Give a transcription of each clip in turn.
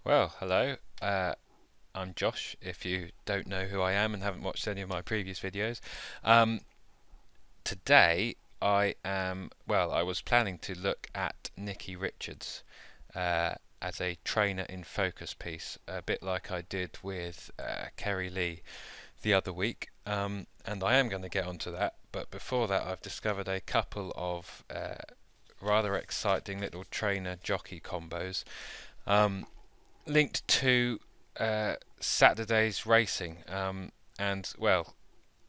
Well, hello. I'm Josh, if you don't know who I am and haven't watched any of my previous videos. Um, Today, I was planning to look at Nikki Richards as a trainer in focus piece, a bit like I did with Kerry Lee the other week. And I am going to get onto that, but before that, I've discovered a couple of rather exciting little trainer jockey combos. Um, Linked to Saturday's racing. And well,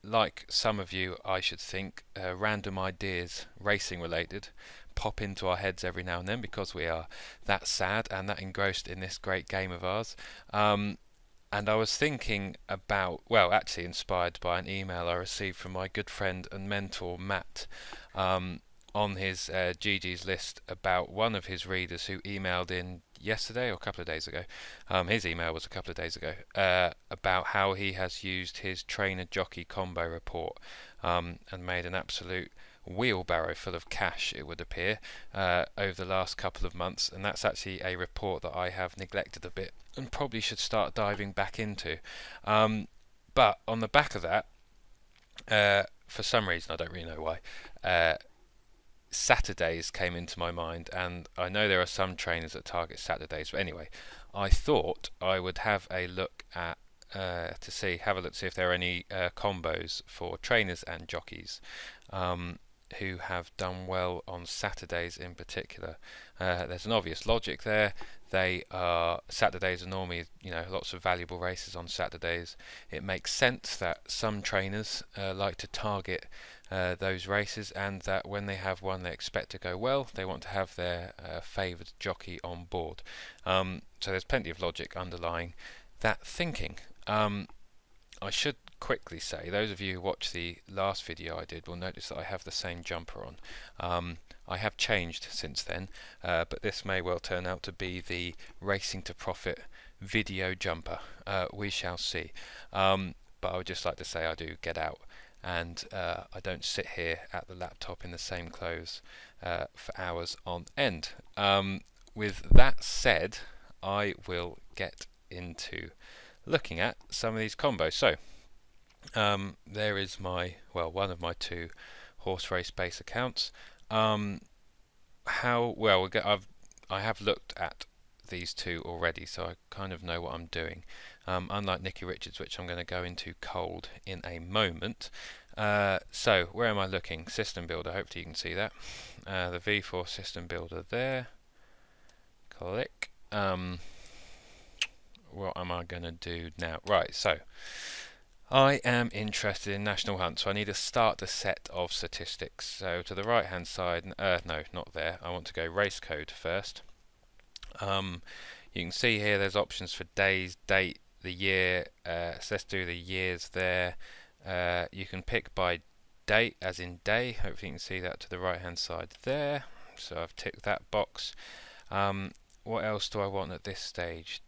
like some of you, I should think, random ideas, racing related, pop into our heads every now and then because we are that sad and that engrossed in this great game of ours. And I was thinking about, well, actually inspired by an email I received from my good friend and mentor Matt, um, on his GG's list about one of his readers who emailed in yesterday or a couple of days ago. His email was a couple of days ago, about how he has used his trainer jockey combo report, and made an absolute wheelbarrow full of cash, it would appear, over the last couple of months. And that's actually a report that I have neglected a bit and probably should start diving back into. But on the back of that, for some reason, I don't really know why, Saturdays came into my mind, and I know there are some trainers that target Saturdays, but anyway, I thought I would have a look at have a look to see if there are any combos for trainers and jockeys who have done well on Saturdays in particular. There's an obvious logic there. Saturdays are normally, lots of valuable races on Saturdays. It makes sense that some trainers like to target those races, and that when they have one they expect to go well, they want to have their favoured jockey on board. So there's plenty of logic underlying that thinking. I should quickly say, those of you who watched the last video I did will notice that I have the same jumper on. I have changed since then, but this may well turn out to be the Racing to Profit video jumper. We shall see. But I would just like to say I do get out, and I don't sit here at the laptop in the same clothes for hours on end. With that said, I will get into looking at some of these combos. So there is one of my two horse race base accounts. How well I have looked at these two already, so I kind of know what I'm doing. Unlike Nikki Richards, which I'm going to go into cold in a moment. So where am I looking? System builder. Hopefully you can see that. The V4 system builder there. Click. What am I going to do now? Right, so I am interested in National Hunt, so I need to start a set of statistics. So to the right hand side, no, not there. I want to go race code first. You can see here there's options for days, date, the year. So let's do the years there. You can pick by date, as in day. Hopefully you can see that to the right hand side there. So I've ticked that box. What else do I want at this stage?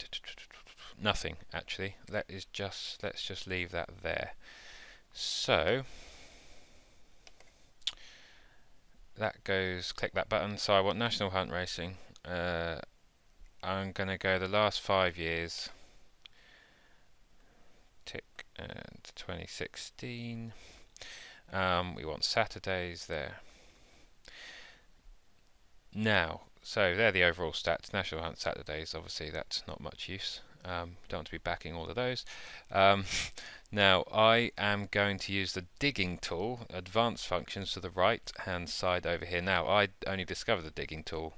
Nothing, actually. Let's just leave that there. So that goes, click that button. So I want National Hunt Racing. I'm going to go the last 5 years. Tick, and 2016. We want Saturdays there. Now, so they're the overall stats. National Hunt Saturdays, obviously that's not much use. Don't want to be backing all of those. Now I am going to use the digging tool, advanced functions, to the right hand side over here. Now I only discovered the digging tool,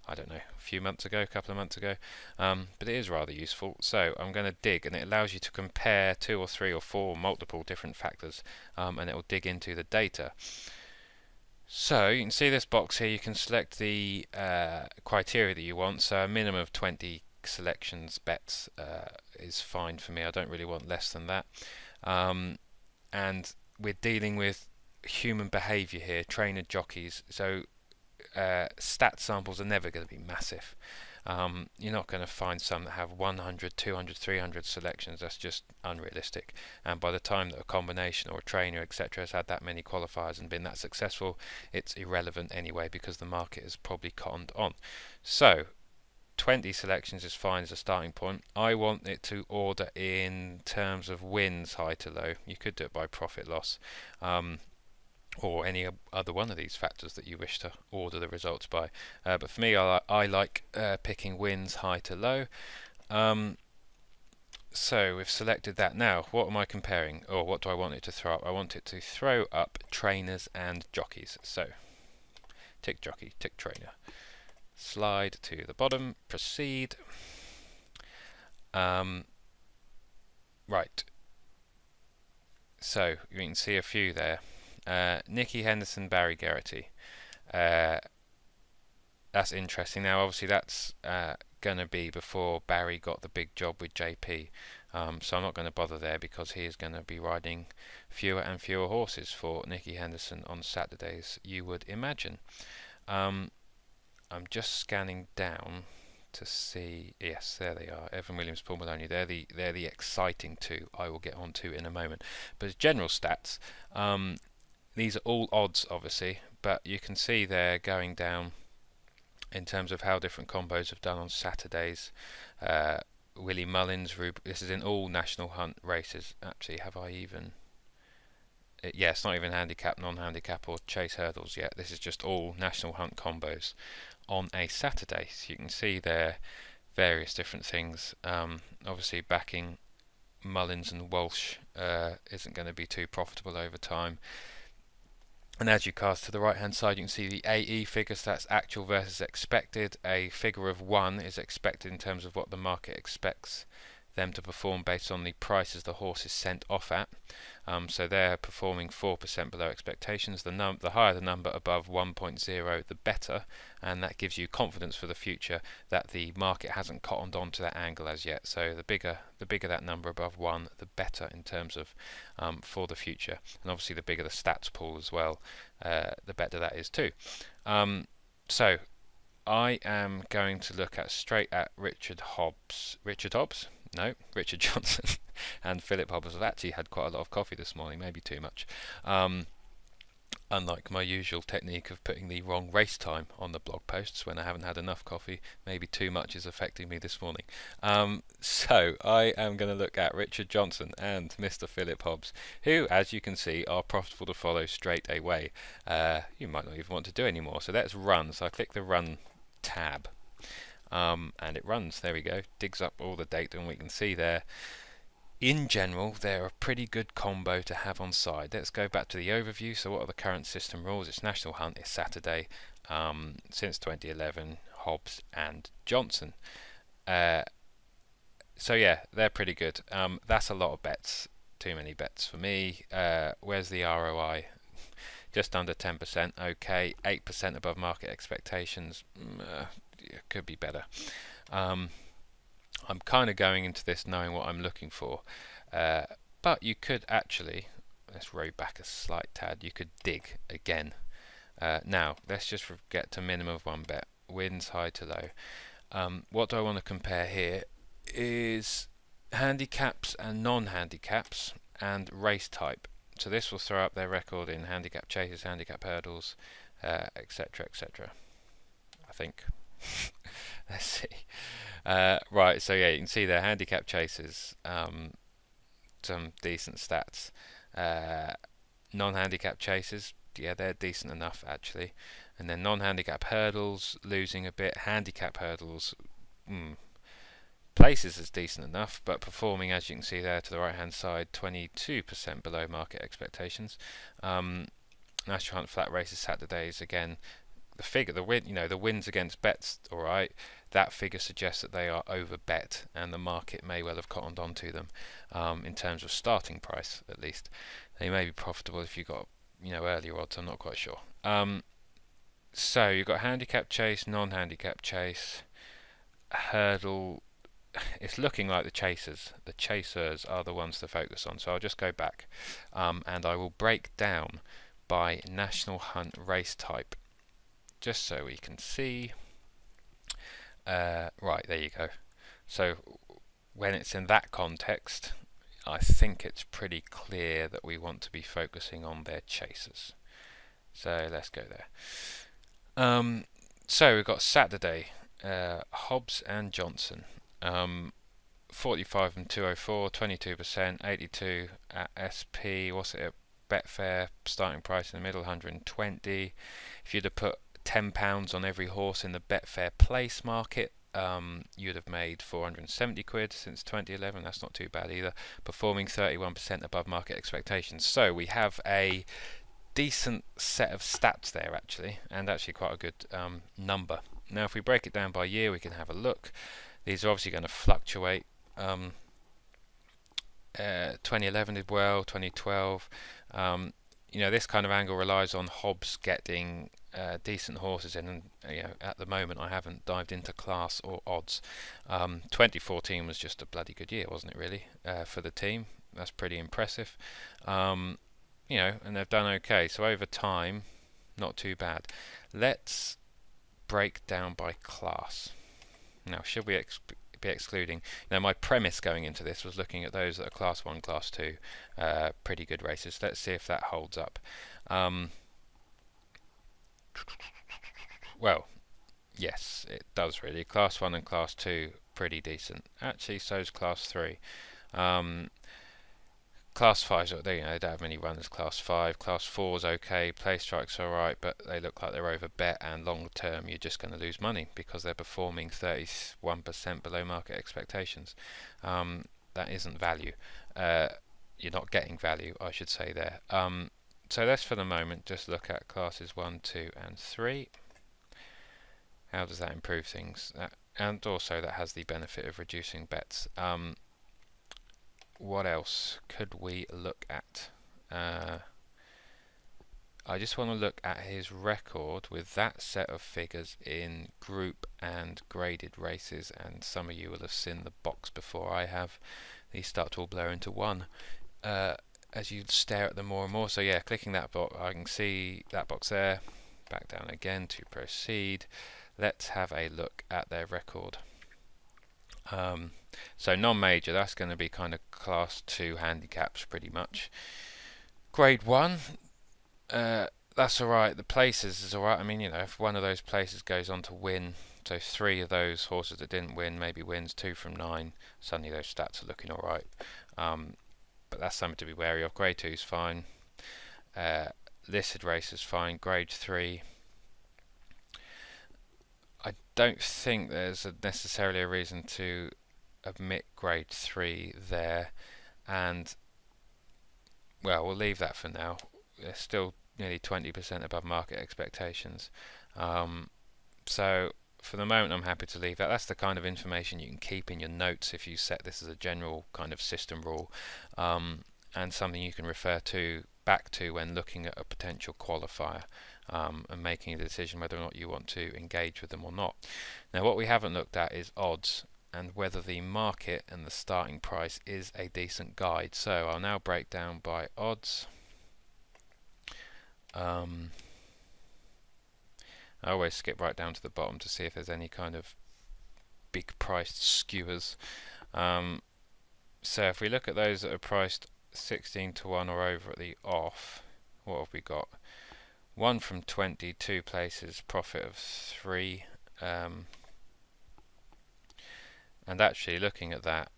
I don't know, a few months ago, a couple of months ago, but it is rather useful. So I'm going to dig, and it allows you to compare 2 or 3 or 4 multiple different factors, and it will dig into the data. So you can see this box here. You can select the criteria that you want. So a minimum of 20 selections bets is fine for me. I don't really want less than that. And we're dealing with human behaviour here, trainer jockeys. So stat samples are never going to be massive. You're not going to find some that have 100, 200, 300 selections. That's just unrealistic. And by the time that a combination or a trainer, etc., has had that many qualifiers and been that successful, it's irrelevant anyway because the market has probably cottoned on. So 20 selections is fine as a starting point. I want it to order in terms of wins high to low. You could do it by profit loss, or any other one of these factors that you wish to order the results by. But for me, I like picking wins high to low. So we've selected that. Now, what am I comparing, or what do I want it to throw up? I want it to throw up trainers and jockeys. So tick jockey, tick trainer. Slide to the bottom, proceed. Right, so you can see a few there. Nicky Henderson, Barry Geraghty. That's interesting. Now, obviously, that's going to be before Barry got the big job with JP. So I'm not going to bother there because he is going to be riding fewer and fewer horses for Nicky Henderson on Saturdays, you would imagine. I'm just scanning down to see. Yes, there they are. Evan Williams, Paul Maloney. They're the exciting two. I will get on to in a moment. But as general stats, these are all odds, obviously. But you can see they're going down in terms of how different combos have done on Saturdays. Willie Mullins, this is in all National Hunt races. Actually, have I even? Yeah, it's not even handicap, non-handicap, or chase hurdles yet. This is just all National Hunt combos on a Saturday. So you can see there various different things. Obviously, backing Mullins and Walsh isn't going to be too profitable over time. And as you cast to the right hand side, you can see the AE figures. That's actual versus expected. A figure of 1 is expected in terms of what the market expects them to perform based on the prices the horse is sent off at. So they're performing 4% below expectations. The higher the number above 1.0, the better, and that gives you confidence for the future that the market hasn't cottoned on to that angle as yet. So the bigger that number above 1, the better in terms of for the future. And obviously the bigger the stats pool as well, the better that is too. So I am going to look straight at Richard Hobbs. No, Richard Johnson and Phillip Hobbs. I've actually had quite a lot of coffee this morning, maybe too much. Unlike my usual technique of putting the wrong race time on the blog posts when I haven't had enough coffee, maybe too much is affecting me this morning. So I am going to look at Richard Johnson and Mr. Phillip Hobbs, who, as you can see, are profitable to follow straight away. You might not even want to do any more. So let's run. So I click the run tab. And it runs. There we go. Digs up all the data, and we can see there. In general, they're a pretty good combo to have on side. Let's go back to the overview. So, what are the current system rules? It's National Hunt. It's Saturday. Since 2011, Hobbs and Johnson. So yeah, they're pretty good. That's a lot of bets. Too many bets for me. Where's the ROI? Just under 10%. Okay, 8% above market expectations. Could be better. I'm kind of going into this knowing what I'm looking for, but you could actually, let's row back a slight tad, you could dig again. Now let's just get to minimum of 1 bet, wins high to low. What do I want to compare here is handicaps and non-handicaps and race type. So this will throw up their record in handicap chases, handicap hurdles, etc, etc, I think. Let's see. Right, so yeah, you can see their handicap chases, some decent stats. Non-handicap chases, yeah, they're decent enough actually. And then non-handicap hurdles, losing a bit. Handicap hurdles, places is decent enough, but performing, as you can see there to the right hand side, 22% below market expectations. National Hunt flat races Saturdays, again, the wins against bets, all right, that figure suggests that they are over bet, and the market may well have cottoned on to them in terms of starting price. At least they may be profitable if you got earlier odds. I'm not quite sure. So you've got handicap chase, non-handicap chase, hurdle. It's looking like the chasers are the ones to focus on. So I'll just go back and I will break down by National Hunt race type, just so we can see. Right, there you go. So when it's in that context, I think it's pretty clear that we want to be focusing on their chasers. So let's go there. So we've got Saturday. Hobbs and Johnson. 45 and 204, 22%, 82 at SP. What's it at Betfair? Starting price in the middle, 120. If you'd have put £10 on every horse in the Betfair place market, you'd have made 470 quid since 2011. That's not too bad either. Performing 31% above market expectations. So we have a decent set of stats there actually, and actually quite a good number. Now if we break it down by year, we can have a look. These are obviously going to fluctuate. 2011 did well, 2012. This kind of angle relies on Hobbs getting decent horses in, and at the moment I haven't dived into class or odds. 2014 was just a bloody good year, wasn't it really, for the team? That's pretty impressive. And they've done okay, so over time not too bad. Let's break down by class. Now should we be excluding, my premise going into this was looking at those that are class 1, class 2, pretty good races. Let's see if that holds up. Well, yes, it does really. Class 1 and class 2 pretty decent. Actually, so's class 3. Class 5's, they don't have many runners. Class 5, class 4's okay. Play strikes alright, but they look like they're over bet, and long term you're just going to lose money because they're performing 31% below market expectations. That isn't value. You're not getting value, I should say there. So let's for the moment just look at classes 1, 2 and 3. How does that improve things? And also that has the benefit of reducing bets. What else could we look at? I just want to look at his record with that set of figures in group and graded races, and some of you will have seen the box before I have. These start to all blur into one as you stare at them more and more. So yeah, clicking that box, I can see that box there. Back down again to proceed. Let's have a look at their record. So non-major, that's going to be kind of class 2 handicaps pretty much. Grade 1, that's alright. The places is alright. I mean, if one of those places goes on to win, so 3 of those horses that didn't win maybe wins 2 from 9, suddenly those stats are looking alright. But that's something to be wary of. Grade 2 is fine. Listed races fine. Grade 3, I don't think there's necessarily a reason to omit grade 3 there, and well, we'll leave that for now. They're still nearly 20% above market expectations, so for the moment I'm happy to leave that. That's the kind of information you can keep in your notes if you set this as a general kind of system rule, and something you can refer to back to when looking at a potential qualifier and making a decision whether or not you want to engage with them or not. Now what we haven't looked at is odds, and whether the market and the starting price is a decent guide. So I'll now break down by odds. I always skip right down to the bottom to see if there's any kind of big priced skewers. So if we look at those that are priced 16 to 1 or over at the off, what have we got? 1 from 20, 2 places, profit of 3. And actually looking at that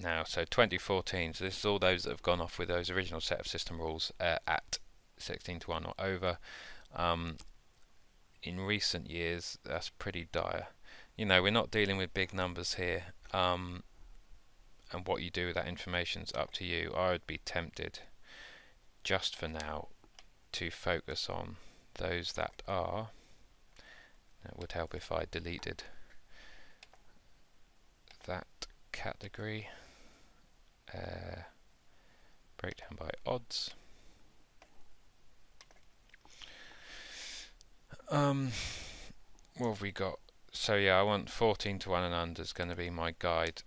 now, so 2014, so this is all those that have gone off with those original set of system rules at 16 to 1 or over. In recent years, that's pretty dire. We're not dealing with big numbers here, and what you do with that information's up to you. I would be tempted, just for now, to focus on those that are. It would help if I deleted that category. Breakdown by odds. What have we got? So yeah, I want 14 to 1 and under is going to be my guide.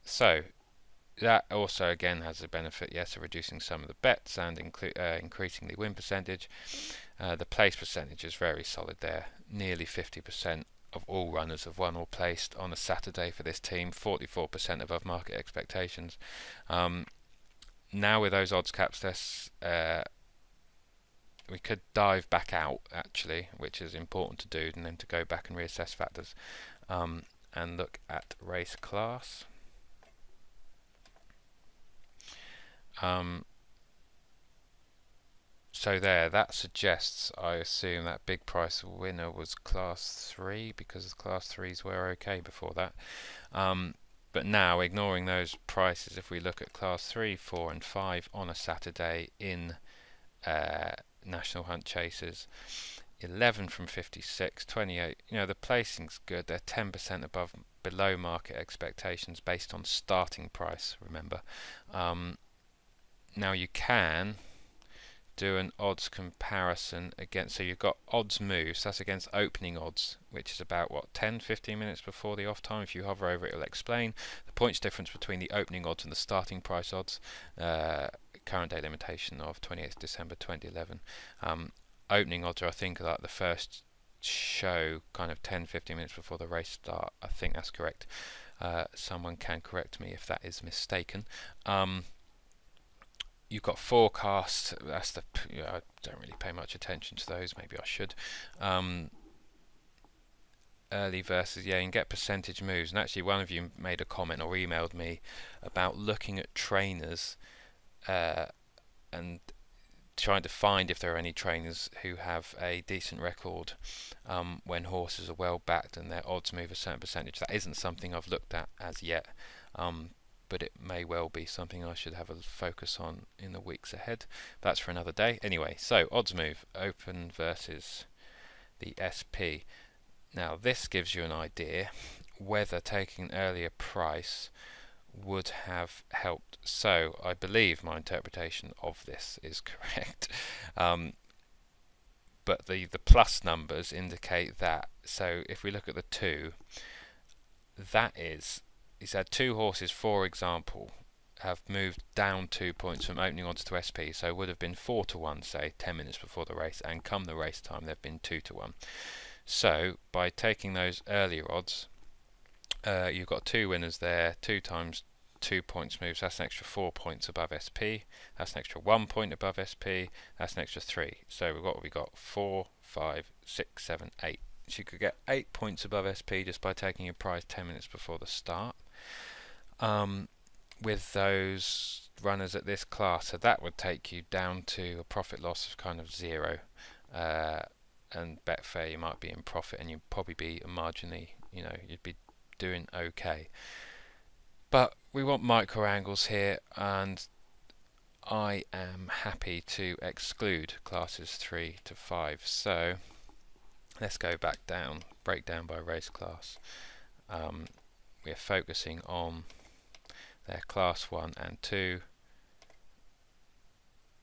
So that also again has a benefit, yes, of reducing some of the bets and increasing the win percentage. The place percentage is very solid there. Nearly 50% of all runners have won or placed on a Saturday for this team, 44% above market expectations. Now with those odds caps, let's we could dive back out actually, which is important to do, and then to go back and reassess factors, and look at race class. So that suggests, I assume, that big price winner was class 3, because class 3s were okay before that. But now, ignoring those prices, if we look at class 3, 4 and 5 on a Saturday in National Hunt Chasers, 11 from 56, 28, the placing's good. They're 10% below market expectations based on starting price, remember. Now you can do an odds comparison against, so you've got odds moves, that's against opening odds, which is about 10-15 minutes before the off time. If you hover over it, it'll explain the points difference between the opening odds and the starting price odds. Current day limitation of 28th December 2011. Opening odds are, I think, like the first show kind of 10-15 minutes before the race start. I think that's correct. Someone can correct me if that is mistaken. You've got forecasts. That's I don't really pay much attention to those. Maybe I should. Early versus, you can get percentage moves. And actually, one of you made a comment or emailed me about looking at trainers and trying to find if there are any trainers who have a decent record when horses are well backed and their odds move a certain percentage. That isn't something I've looked at as yet. But it may well be something I should have a focus on in the weeks ahead. That's for another day. Anyway, so odds move, open versus the SP. Now this gives you an idea whether taking an earlier price would have helped. So I believe my interpretation of this is correct. But the plus numbers indicate that. So if we look at the 2, that is, he's had 2 horses, for example, have moved down 2 points from opening odds to SP, so it would have been 4-1, say, 10 minutes before the race, and come the race time, they've been 2-1. So, by taking those earlier odds, you've got 2 winners there, 2 times 2 points moves, that's an extra 4 points above SP, that's an extra 1 point above SP, that's an extra 3. So, we got 4, 5, 6, 7, 8. So you could get 8 points above SP just by taking your prize 10 minutes before the start. With those runners at this class, so that would take you down to a profit loss of kind of 0. And Betfair, you might be in profit, and you'd probably be marginally, you'd be doing okay. But we want micro angles here, and I am happy to exclude classes 3 to 5. So let's go back down, break down by race class. We're focusing on their class 1 and 2,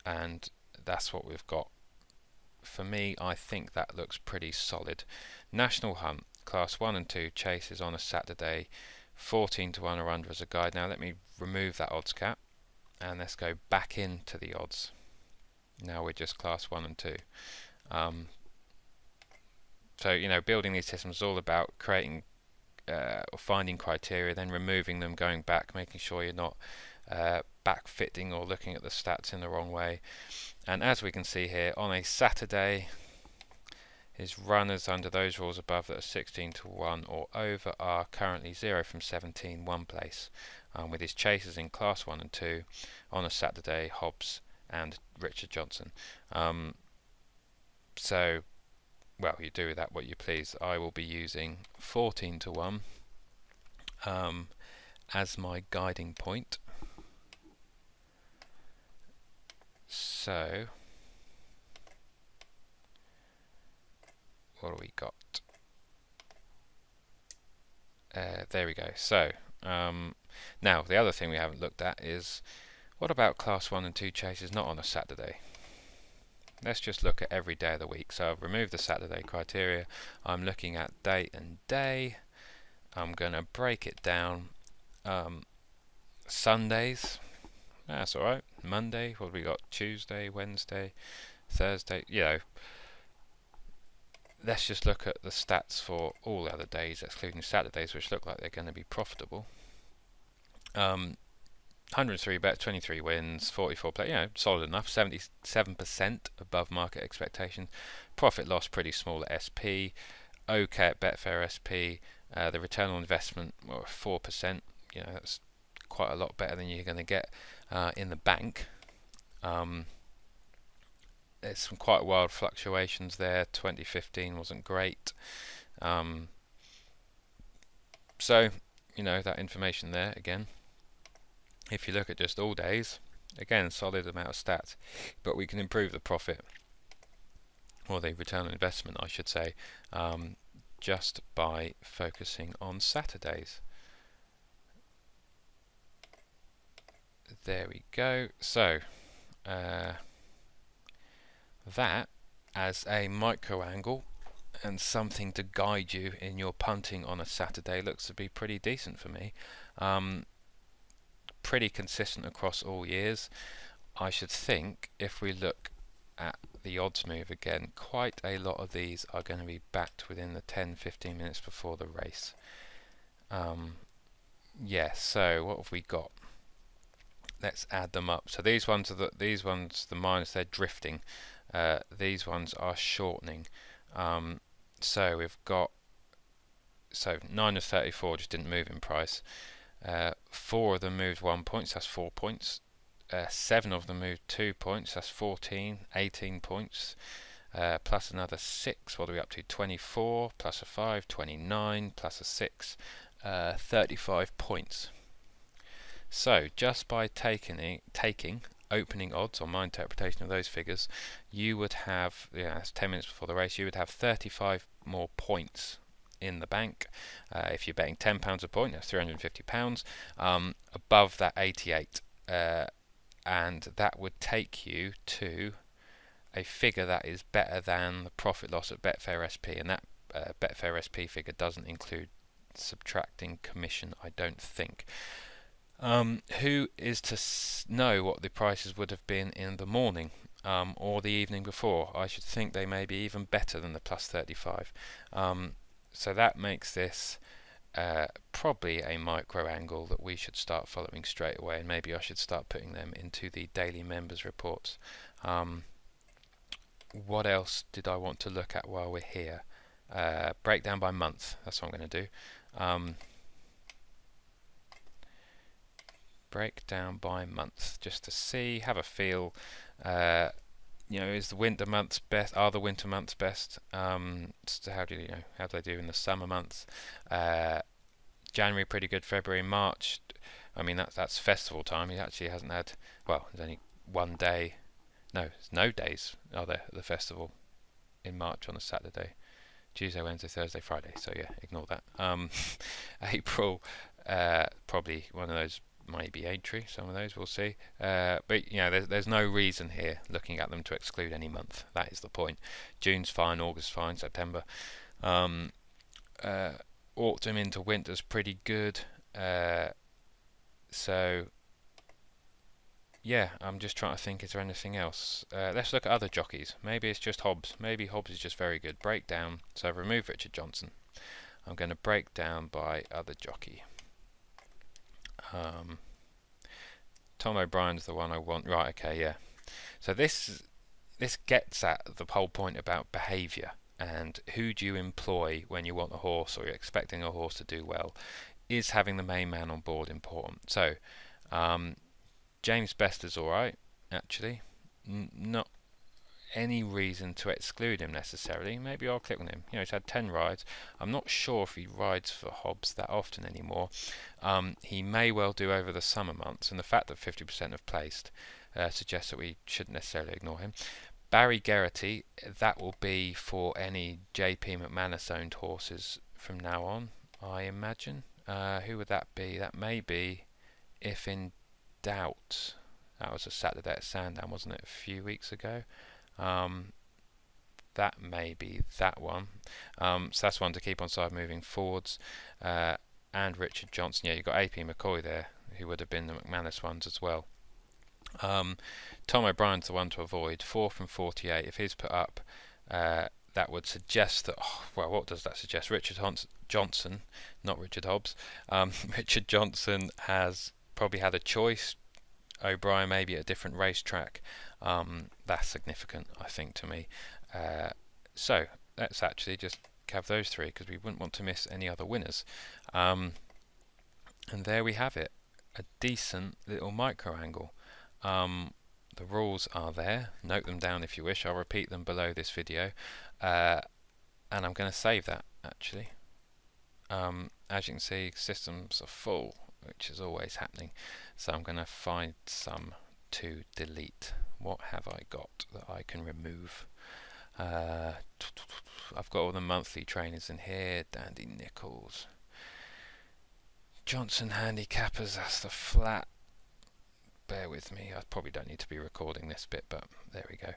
and that's what we've got. For me, I think that looks pretty solid. National Hunt, class 1 and 2 chases on a Saturday, 14-1 or under as a guide. Now let me remove that odds cap, and let's go back into the odds. Now we're just class 1 and 2. So, building these systems is all about creating or finding criteria, then removing them, going back, making sure you're not backfitting or looking at the stats in the wrong way. And as we can see here, on a Saturday, his runners under those rules above that are 16-1 or over are currently 0 from 17, 1 place, with his chasers in class 1 and 2 on a Saturday, Hobbs and Richard Johnson. So, well, you do with that what you please. I will be using 14-1 as my guiding point. So, what do we got? There we go. So, now the other thing we haven't looked at is, what about class 1 and 2 chases not on a Saturday? Let's just look at every day of the week. So I've removed the Saturday criteria. I'm looking at date and day. I'm going to break it down. Sundays, that's alright. Monday, what have we got? Tuesday, Wednesday, Thursday. Let's just look at the stats for all the other days, excluding Saturdays, which look like they're going to be profitable. 103 bet, 23 wins, 44 play. Solid enough. 77% above market expectations. Profit loss pretty small at SP. Okay at Betfair SP. The return on investment 4%. That's quite a lot better than you're going to get in the bank. There's some quite wild fluctuations there. 2015 wasn't great. So that information there again. If you look at just all days, again, solid amount of stats, but we can improve the profit, or the return on investment, I should say, just by focusing on Saturdays. There we go. So that as a micro angle and something to guide you in your punting on a Saturday looks to be pretty decent for me. Pretty consistent across all years. I should think if we look at the odds move again, quite a lot of these are going to be backed within the 10-15 minutes before the race. So what have we got? Let's add them up. So these ones are the minus, they're drifting. These ones are shortening. So we've got 9 of 34 just didn't move in price. 4 of them moved 1 point, so that's 4 points. 7 of them moved 2 points, that's 14, 18 points. Plus another 6, what are we up to? 24, plus a 5, 29, plus a 6, 35 points. So just by taking opening odds, on my interpretation of those figures, you would have, that's 10 minutes before the race, you would have 35 more points in the bank. If you're betting £10 a point, that's £350, above that 88, and that would take you to a figure that is better than the profit loss at Betfair SP, and that Betfair SP figure doesn't include subtracting commission, I don't think. Who is to know what the prices would have been in the morning or the evening before? I should think they may be even better than the plus 35. So that makes this probably a micro angle that we should start following straight away, and maybe I should start putting them into the daily members reports. What else did I want to look at while we're here? Breakdown by month, that's what I'm going to do. Breakdown by month, just to see, have a feel. Is the winter months best? Are the winter months best? So how do they do in the summer months? January pretty good. February, March. I mean that's festival time. He actually hasn't had. Well, there's only one day. No, there's no days are there at the festival in March on a Saturday. Tuesday, Wednesday, Thursday, Friday. So yeah, ignore that. April, probably one of those. Maybe entry, some of those we'll see, but there's no reason here looking at them to exclude any month. That is the point. June's fine, August fine, September, autumn into winter's pretty good. So yeah, I'm just trying to think, is there anything else? Let's look at other jockeys. Maybe it's just Hobbs. Maybe Hobbs is just very good. Breakdown. So I've removed Richard Johnson. I'm going to break down by other jockey. Tom O'Brien's the one I want. Right, okay, yeah. So this gets at the whole point about behaviour and who do you employ when you want a horse or you're expecting a horse to do well. Is having the main man on board important? So James Best is alright, actually. Not any reason to exclude him necessarily. Maybe I'll click on him. He's had 10 rides. I'm not sure if he rides for Hobbs that often anymore. He may well do over the summer months, and the fact that 50% have placed suggests that we shouldn't necessarily ignore him. Barry Geraghty, that will be for any JP McManus owned horses from now on, I imagine. Who would that be? That may be If in Doubt. That was a Saturday at Sandown, wasn't it, a few weeks ago? That may be that one. So that's one to keep on side moving forwards. And Richard Johnson. Yeah, you've got AP McCoy there, who would have been the McManus ones as well. Tom O'Brien's the one to avoid. 4 from 48. If he's put up, that would suggest that. What does that suggest? Richard Johnson, not Richard Hobbs. Richard Johnson has probably had a choice, O'Brien maybe at a different racetrack. That's significant, I think, to me. So let's actually just have those three, because we wouldn't want to miss any other winners. And there we have it, a decent little micro angle. The rules are there, note them down if you wish. I'll repeat them below this video, and I'm going to save that actually. As you can see, systems are full, which is always happening, so I'm going to find some to delete. What have I got that I can remove? I've got all the monthly trainers in here. Dandy Nichols, Johnson Handicappers, that's the flat. Bear with me, I probably don't need to be recording this bit, but there we go.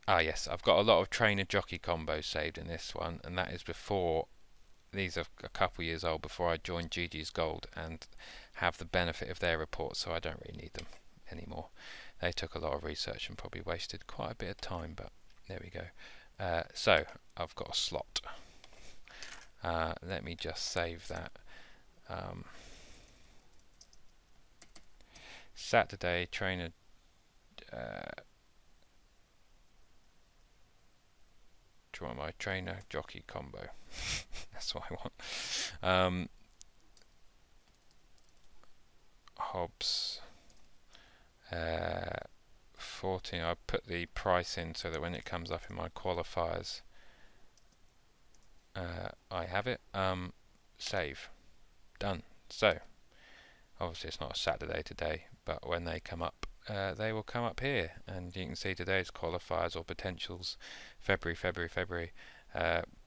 Yes, I've got a lot of trainer jockey combos saved in this one, and that is before, these are a couple years old, before I joined GG's Gold and have the benefit of their reports, so I don't really need them anymore. They took a lot of research and probably wasted quite a bit of time, but there we go. So I've got a slot. Let me just save that. Saturday trainer do you want my trainer jockey combo? That's what I want. Hobbs 14. I put the price in so that when it comes up in my qualifiers, I have it. Save. Done. So obviously it's not a Saturday today, but when they come up, they will come up here, and you can see today's qualifiers or potentials. February.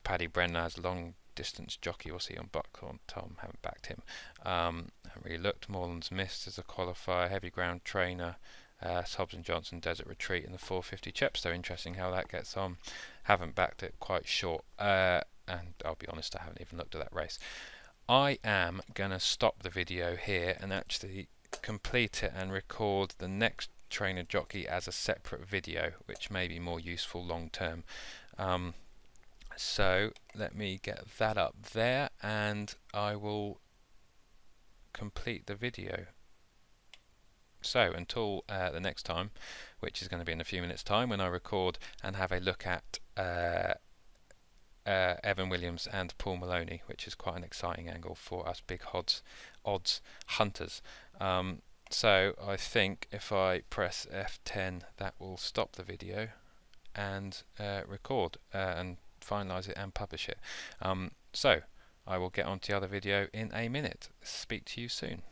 Paddy Brennard's long distance jockey, what's he on? Buckhorn Tom, haven't backed him. Haven't really looked. Moreland's missed as a qualifier. Heavy ground trainer. Hobbs and Johnson Desert Retreat in the 450 Chepstow. Interesting how that gets on. Haven't backed it, quite short. And I'll be honest, I haven't even looked at that race. I am going to stop the video here and actually complete it and record the next trainer jockey as a separate video, which may be more useful long term. So let me get that up there and I will complete the video. So until the next time, which is going to be in a few minutes time, when I record and have a look at Evan Williams and Paul Maloney, which is quite an exciting angle for us big odds hunters. So I think if I press F10, that will stop the video and record and finalize it and publish it. So I will get on to the other video in a minute. Speak to you soon.